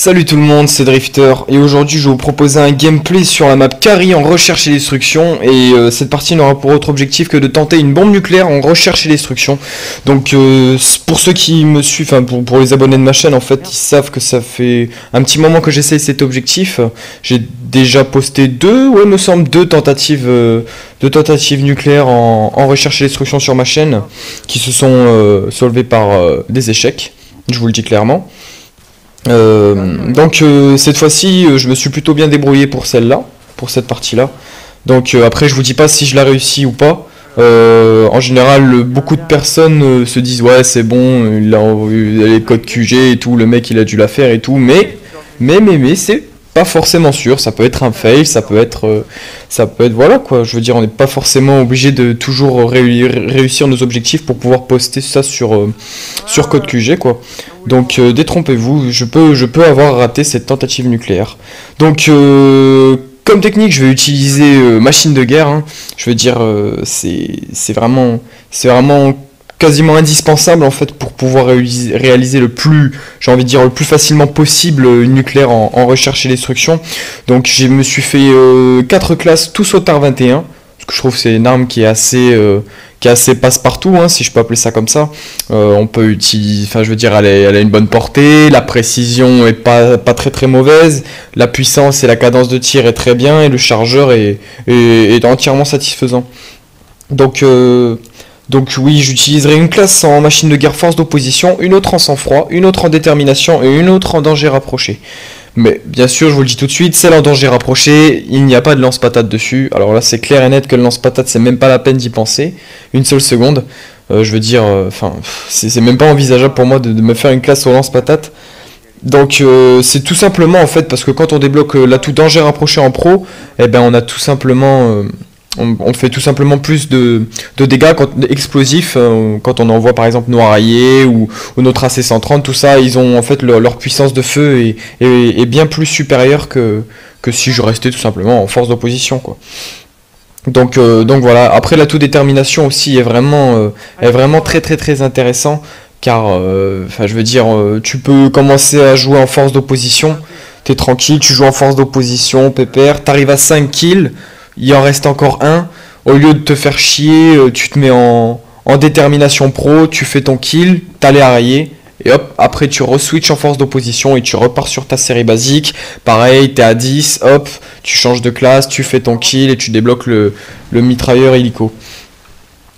Salut tout le monde, c'est Drifter et aujourd'hui je vais vous proposer un gameplay sur la map Carry en recherche et destruction et cette partie n'aura pour autre objectif que de tenter une bombe nucléaire en recherche et destruction. Donc pour ceux qui me suivent, enfin pour les abonnés de ma chaîne en fait, ils savent que ça fait un petit moment que j'essaye cet objectif. J'ai déjà posté deux tentatives nucléaires en recherche et destruction sur ma chaîne qui se sont solvées par des échecs, je vous le dis clairement. Cette fois-ci je me suis plutôt bien débrouillé pour celle-là, pour cette partie-là. Donc après je vous dis pas si je la réussis ou pas. En général beaucoup de personnes se disent ouais c'est bon, il a envoyé les codes QG et tout, le mec il a dû la faire et tout, mais c'est pas forcément sûr, ça peut être un fail, ça peut être voilà quoi, je veux dire on n'est pas forcément obligé de toujours réussir nos objectifs pour pouvoir poster ça sur code QG quoi. Donc détrompez-vous, je peux avoir raté cette tentative nucléaire. Donc comme technique je vais utiliser machine de guerre, hein. Je veux dire c'est vraiment quasiment indispensable en fait pour pouvoir réaliser le plus, j'ai envie de dire le plus facilement possible une nucléaire en recherche et destruction. Donc je me suis fait 4 classes tous au TAR 21, parce que je trouve que c'est une arme qui est assez passe-partout, hein, si je peux appeler ça comme ça. On peut utiliser, enfin je veux dire elle a une bonne portée, la précision est pas très mauvaise, la puissance et la cadence de tir est très bien et le chargeur est entièrement satisfaisant. Donc oui, j'utiliserai une classe en machine de guerre force d'opposition, une autre en sang-froid, une autre en détermination et une autre en danger rapproché. Mais bien sûr, je vous le dis tout de suite, celle en danger rapproché, il n'y a pas de lance-patate dessus. Alors là, c'est clair et net que le lance-patate, c'est même pas la peine d'y penser. Une seule seconde. Je veux dire, c'est même pas envisageable pour moi de me faire une classe au lance-patate. Donc c'est tout simplement en fait parce que quand on débloque l'atout danger rapproché en pro, eh ben on a tout simplement... on fait tout simplement plus de dégâts explosifs quand on envoie par exemple Noiraillé ou notre AC-130, tout ça, ils ont en fait leur puissance de feu est bien plus supérieure que si je restais tout simplement en force d'opposition quoi. Donc voilà, après l'atout détermination aussi est vraiment très intéressant car je veux dire tu peux commencer à jouer en force d'opposition, t'es tranquille, tu joues en force d'opposition, pépère, t'arrives à 5 kills, il en reste encore un, au lieu de te faire chier, tu te mets en détermination pro, tu fais ton kill, t'as les raillés, et hop, après tu re-switch en force d'opposition et tu repars sur ta série basique, pareil, t'es à 10, hop, tu changes de classe, tu fais ton kill et tu débloques le mitrailleur hélico.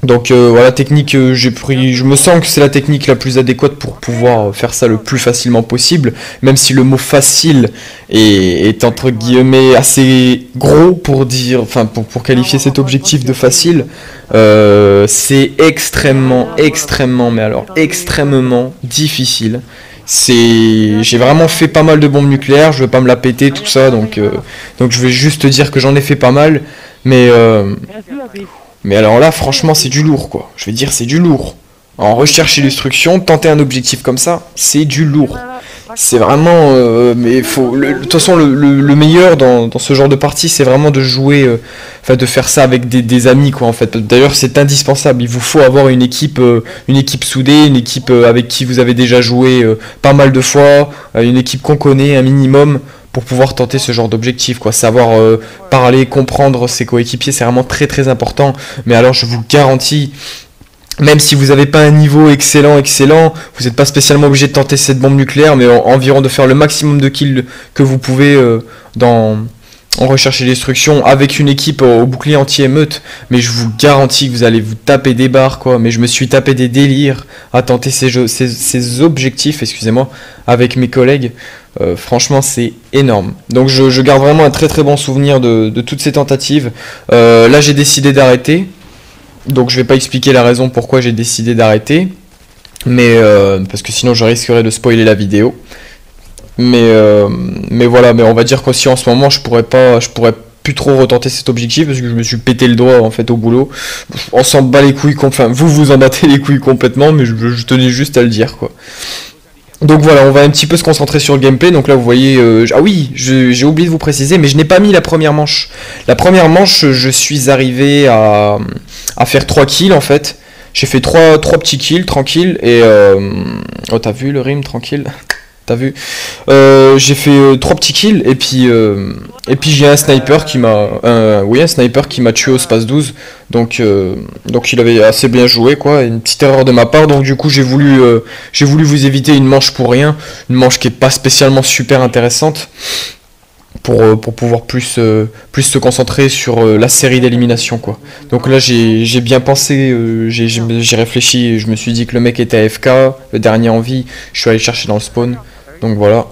Donc voilà, technique, je me sens que c'est la technique la plus adéquate pour pouvoir faire ça le plus facilement possible, même si le mot facile est entre guillemets assez gros pour dire, enfin pour qualifier cet objectif de facile. C'est extrêmement, mais alors extrêmement difficile. J'ai vraiment fait pas mal de bombes nucléaires, je vais pas me la péter tout ça, donc je vais juste dire que j'en ai fait pas mal, mais alors là, franchement, c'est du lourd, quoi. Je vais dire, c'est du lourd. En recherche et destruction, tenter un objectif comme ça, c'est du lourd. C'est vraiment... mais faut... De toute façon, le meilleur dans ce genre de partie, c'est vraiment de jouer... de faire ça avec des amis, quoi, en fait. D'ailleurs, c'est indispensable. Il vous faut avoir une équipe soudée, une équipe avec qui vous avez déjà joué pas mal de fois, une équipe qu'on connaît, un minimum, pour pouvoir tenter ce genre d'objectif, quoi. Savoir parler, comprendre ses coéquipiers, c'est vraiment très important. Mais alors je vous garantis, même si vous n'avez pas un niveau excellent, vous n'êtes pas spécialement obligé de tenter cette bombe nucléaire, mais environ de faire le maximum de kills que vous pouvez en recherche et destruction avec une équipe au bouclier anti-émeute. Mais je vous garantis que vous allez vous taper des barres, quoi. Mais je me suis tapé des délires à tenter ces objectifs, excusez-moi, avec mes collègues. Franchement c'est énorme. Donc je garde vraiment un très bon souvenir de toutes ces tentatives. Là j'ai décidé d'arrêter. Donc je vais pas expliquer la raison pourquoi j'ai décidé d'arrêter. Mais parce que sinon je risquerais de spoiler la vidéo. Mais voilà, mais on va dire qu'aussi en ce moment je pourrais plus trop retenter cet objectif parce que je me suis pété le doigt en fait au boulot. On s'en bat les couilles, enfin vous en battez les couilles complètement, mais je tenais juste à le dire quoi. Donc voilà, on va un petit peu se concentrer sur le gameplay. Donc là vous voyez, ah oui, j'ai oublié de vous préciser, mais je n'ai pas mis la première manche. La première manche, je suis arrivé à faire 3 kills en fait. J'ai fait 3 petits kills, tranquille, et... oh t'as vu le rime, tranquille? t'as vu. J'ai fait 3 petits kills et puis j'ai un sniper qui m'a un sniper qui m'a tué au space 12. Donc il avait assez bien joué quoi, une petite erreur de ma part. Donc du coup j'ai voulu vous éviter une manche pour rien, une manche qui est pas spécialement super intéressante. Pour pouvoir plus se concentrer sur la série d'élimination quoi. Donc là j'ai bien pensé, j'ai réfléchi et je me suis dit que le mec était AFK, le dernier en vie, je suis allé chercher dans le spawn. Donc voilà.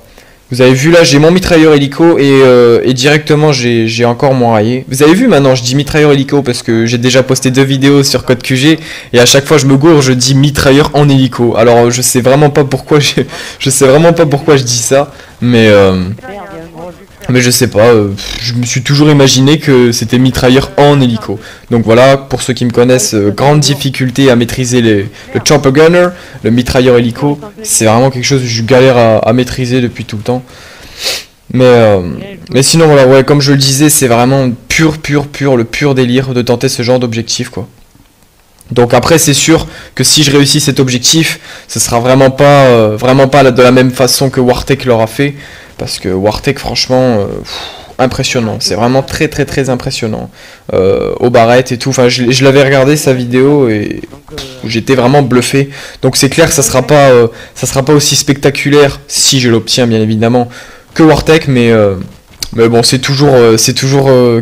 Vous avez vu là j'ai mon mitrailleur hélico et directement j'ai encore mon raillé. Vous avez vu maintenant je dis mitrailleur hélico parce que j'ai déjà posté 2 vidéos sur Code QG et à chaque fois je me gourre je dis mitrailleur en hélico. Alors je sais vraiment pas pourquoi je dis ça mais je sais pas, je me suis toujours imaginé que c'était mitrailleur en hélico. Donc voilà, pour ceux qui me connaissent, grande difficulté à maîtriser le chopper gunner, le mitrailleur hélico. C'est vraiment quelque chose que je galère à maîtriser depuis tout le temps. Mais sinon voilà, ouais, comme je le disais, c'est vraiment le pur délire de tenter ce genre d'objectif quoi. Donc après c'est sûr que si je réussis cet objectif, ce sera vraiment pas de la même façon que Wartech l'aura fait. Parce que Wartech franchement impressionnant, c'est vraiment très impressionnant aux barrettes et tout, enfin je l'avais regardé sa vidéo et j'étais vraiment bluffé. Donc c'est clair que ça sera pas aussi spectaculaire si je l'obtiens bien évidemment que Wartech, mais bon c'est toujours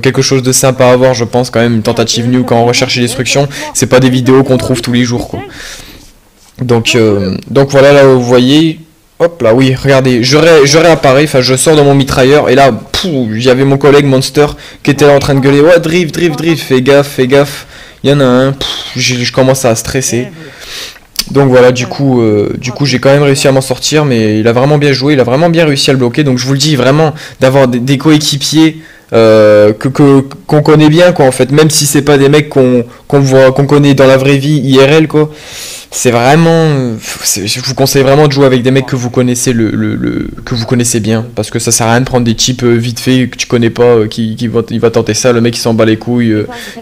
quelque chose de sympa à voir je pense quand même, une tentative nuke en recherche et destruction, c'est pas des vidéos qu'on trouve tous les jours quoi. Donc voilà, là vous voyez. Hop là, oui, regardez, je réapparais, enfin je sors de mon mitrailleur et là, il y avait mon collègue Monster qui était là en train de gueuler, ouais, drift, fais gaffe, il y en a un, je commence à stresser. Donc voilà, du coup j'ai quand même réussi à m'en sortir, mais il a vraiment bien joué, il a vraiment bien réussi à le bloquer, donc je vous le dis vraiment, d'avoir des coéquipiers qu'on connaît bien quoi en fait, même si c'est pas des mecs qu'on connaît dans la vraie vie IRL quoi. C'est vraiment, je vous conseille vraiment de jouer avec des mecs que vous connaissez que vous connaissez bien, parce que ça sert à rien de prendre des types vite fait que tu connais pas, il va tenter ça, le mec il s'en bat les couilles,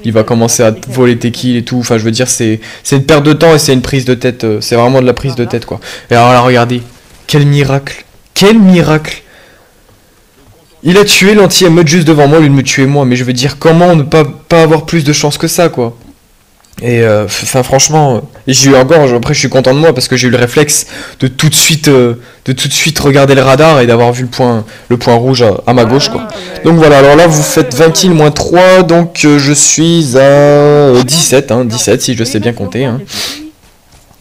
il va commencer à voler tes kills et tout. Enfin je veux dire c'est une perte de temps et c'est une prise de tête, c'est vraiment de la prise de tête quoi. Et alors là regardez, quel miracle, il a tué l'anti-émeute juste devant moi au lieu de me tuer moi, mais je veux dire comment ne pas avoir plus de chance que ça quoi. Et enfin franchement, j'ai eu encore, après je suis content de moi parce que j'ai eu le réflexe de tout de suite regarder le radar et d'avoir vu le point rouge à ma gauche quoi. Donc voilà, alors là vous faites 20 kills moins 3, donc je suis à 17, 17 si je sais bien compter.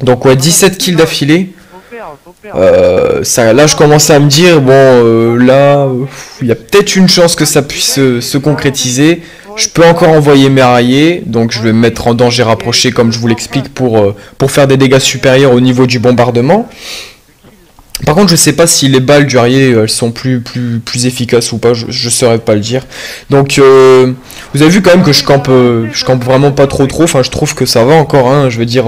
Donc ouais, 17 kills d'affilée. Là je commençais à me dire, bon là, il y a peut-être une chance que ça puisse se concrétiser. Je peux encore envoyer mes raillés, donc je vais me mettre en danger rapproché comme je vous l'explique pour faire des dégâts supérieurs au niveau du bombardement. Par contre je sais pas si les balles du rayé elles sont plus efficaces ou pas, je saurais pas le dire. Donc vous avez vu quand même que je campe vraiment pas trop, enfin je trouve que ça va encore, je veux dire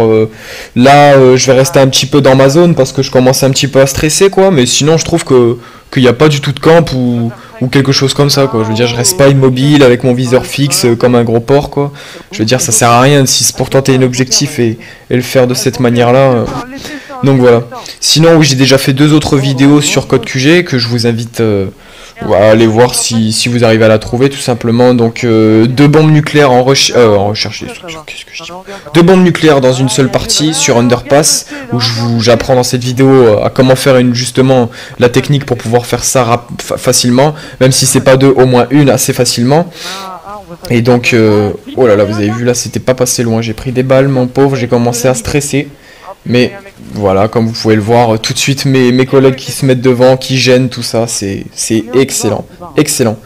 là je vais rester un petit peu dans ma zone parce que je commence un petit peu à stresser quoi, mais sinon je trouve qu'il n'y a pas du tout de camp ou quelque chose comme ça quoi. Je veux dire je reste pas immobile avec mon viseur fixe comme un gros porc quoi. Je veux dire ça sert à rien si c'est pour tenter un objectif et le faire de cette manière là. Donc voilà. Sinon oui j'ai déjà fait 2 autres vidéos sur Code QG que je vous invite à aller voir si vous arrivez à la trouver tout simplement. Donc 2 bombes nucléaires en recherche destruction, qu'est-ce que je dis, 2 bombes nucléaires dans une seule partie sur Underpass où j'apprends dans cette vidéo à comment faire justement la technique pour pouvoir faire ça facilement, même si c'est pas 2 au moins une assez facilement. Et donc oh là là, vous avez vu là c'était pas passé loin, j'ai pris des balles mon pauvre, j'ai commencé à stresser. Mais voilà, comme vous pouvez le voir, tout de suite mes collègues qui se mettent devant, qui gênent, tout ça, c'est excellent, excellent.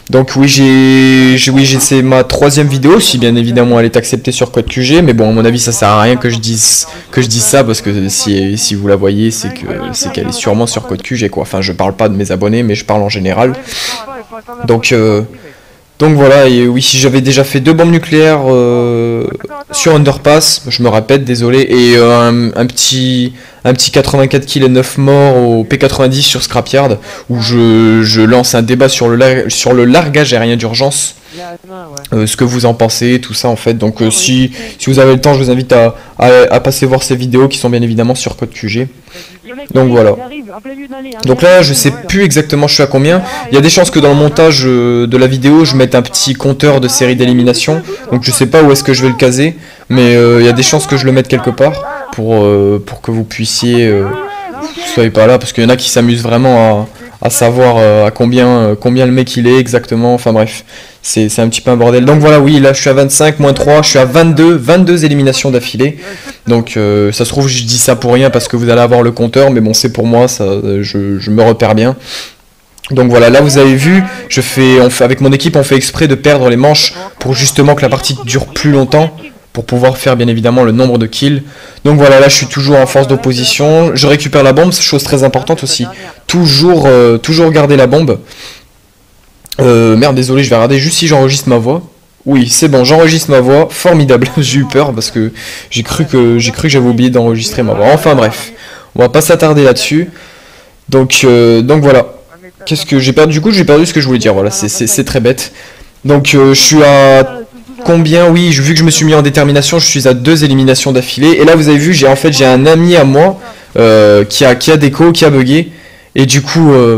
Donc oui, c'est ma 3e vidéo, si bien évidemment elle est acceptée sur Code QG, mais bon à mon avis ça sert à rien que je dise ça parce que si vous la voyez, c'est qu'elle est sûrement sur Code QG quoi. Enfin je parle pas de mes abonnés, mais je parle en général. Donc voilà, et oui, si j'avais déjà fait 2 bombes nucléaires sur Underpass, je me répète, désolé, et un un petit 84 kills et 9 morts au P90 sur Scrapyard, où je lance un débat sur le largage aérien d'urgence. Ce que vous en pensez, tout ça en fait. Donc si vous avez le temps, je vous invite à passer voir ces vidéos qui sont bien évidemment sur Code QG. Donc voilà. Donc là, je sais plus exactement je suis à combien. Il y a des chances que dans le montage de la vidéo, je mette un petit compteur de série d'élimination. Donc je sais pas où est-ce que je vais le caser, mais il y a des chances que je le mette quelque part pour que vous puissiez, vous soyez pas là, parce qu'il y en a qui s'amusent vraiment à savoir à combien le mec il est exactement. Enfin bref, c'est un petit peu un bordel. Donc voilà, oui, là je suis à 25, moins 3, je suis à 22 éliminations d'affilée. Donc ça se trouve, je dis ça pour rien parce que vous allez avoir le compteur, mais bon, c'est pour moi, ça, je me repère bien. Donc voilà, là vous avez vu, avec mon équipe, on fait exprès de perdre les manches pour justement que la partie dure plus longtemps, pour pouvoir faire bien évidemment le nombre de kills. Donc voilà, là je suis toujours en force d'opposition, je récupère la bombe, chose très importante aussi. Toujours garder la bombe. Merde, désolé, je vais regarder juste si j'enregistre ma voix. Oui, c'est bon, j'enregistre ma voix, formidable. J'ai eu peur parce que j'ai cru que j'avais oublié d'enregistrer ma voix. Enfin bref, on va pas s'attarder là-dessus. Donc voilà. Qu'est-ce que j'ai perdu? Du coup, j'ai perdu ce que je voulais dire. Voilà, c'est très bête. Donc je suis à combien? Oui, vu que je me suis mis en détermination, je suis à 2 éliminations d'affilée. Et là, vous avez vu, j'ai un ami à moi qui a déco, qui a bugué. Et du coup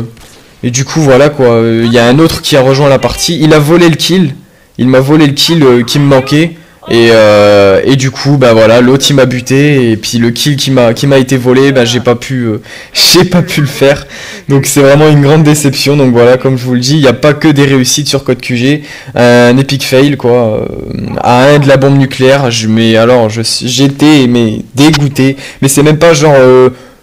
voilà quoi. Il y a un autre qui a rejoint la partie. Il a volé le kill. Il m'a volé le kill qui me manquait. Et du coup, bah voilà, l'autre il m'a buté. Et puis le kill qui m'a été volé, bah j'ai pas pu le faire. Donc c'est vraiment une grande déception. Donc voilà, comme je vous le dis, il n'y a pas que des réussites sur Code QG. Un epic fail quoi. À 1 de la bombe nucléaire. J'étais dégoûté. Mais c'est même pas genre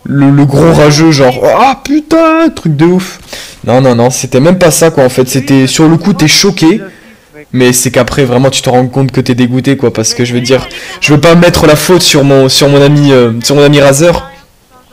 le gros rageux genre ah putain, truc de ouf. Non, c'était même pas ça quoi en fait. C'était sur le coup t'es choqué. Mais c'est qu'après vraiment tu te rends compte que t'es dégoûté quoi, parce que je veux pas mettre la faute sur mon ami Razer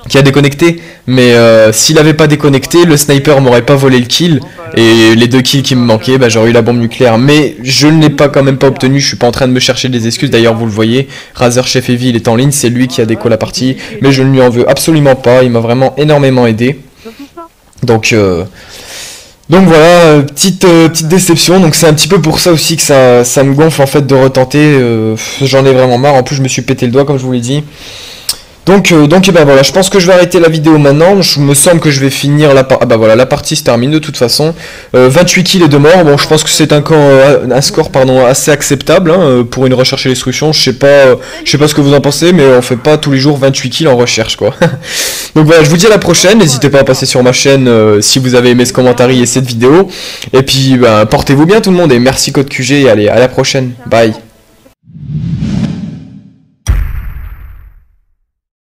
qui a déconnecté, mais s'il avait pas déconnecté, le sniper m'aurait pas volé le kill et les 2 kills qui me manquaient, bah j'aurais eu la bombe nucléaire. Mais je ne l'ai quand même pas obtenu, je suis pas en train de me chercher des excuses. D'ailleurs vous le voyez, Razer Chef Evil est en ligne, c'est lui qui a déco la partie, mais je ne lui en veux absolument pas, il m'a vraiment énormément aidé. Donc voilà, petite déception. Donc c'est un petit peu pour ça aussi que ça me gonfle en fait de retenter. J'en ai vraiment marre. En plus je me suis pété le doigt comme je vous l'ai dit. Donc et ben voilà, je pense que je vais arrêter la vidéo maintenant. Je me semble que je vais finir la partie se termine de toute façon. 28 kills et 2 morts. Bon, je pense que c'est un score assez acceptable pour une recherche et destruction. Je sais pas ce que vous en pensez, mais on fait pas tous les jours 28 kills en recherche quoi. Donc voilà, je vous dis à la prochaine. N'hésitez pas à passer sur ma chaîne si vous avez aimé ce commentaire et cette vidéo. Et puis portez-vous bien tout le monde et merci Code QG et allez à la prochaine. Bye.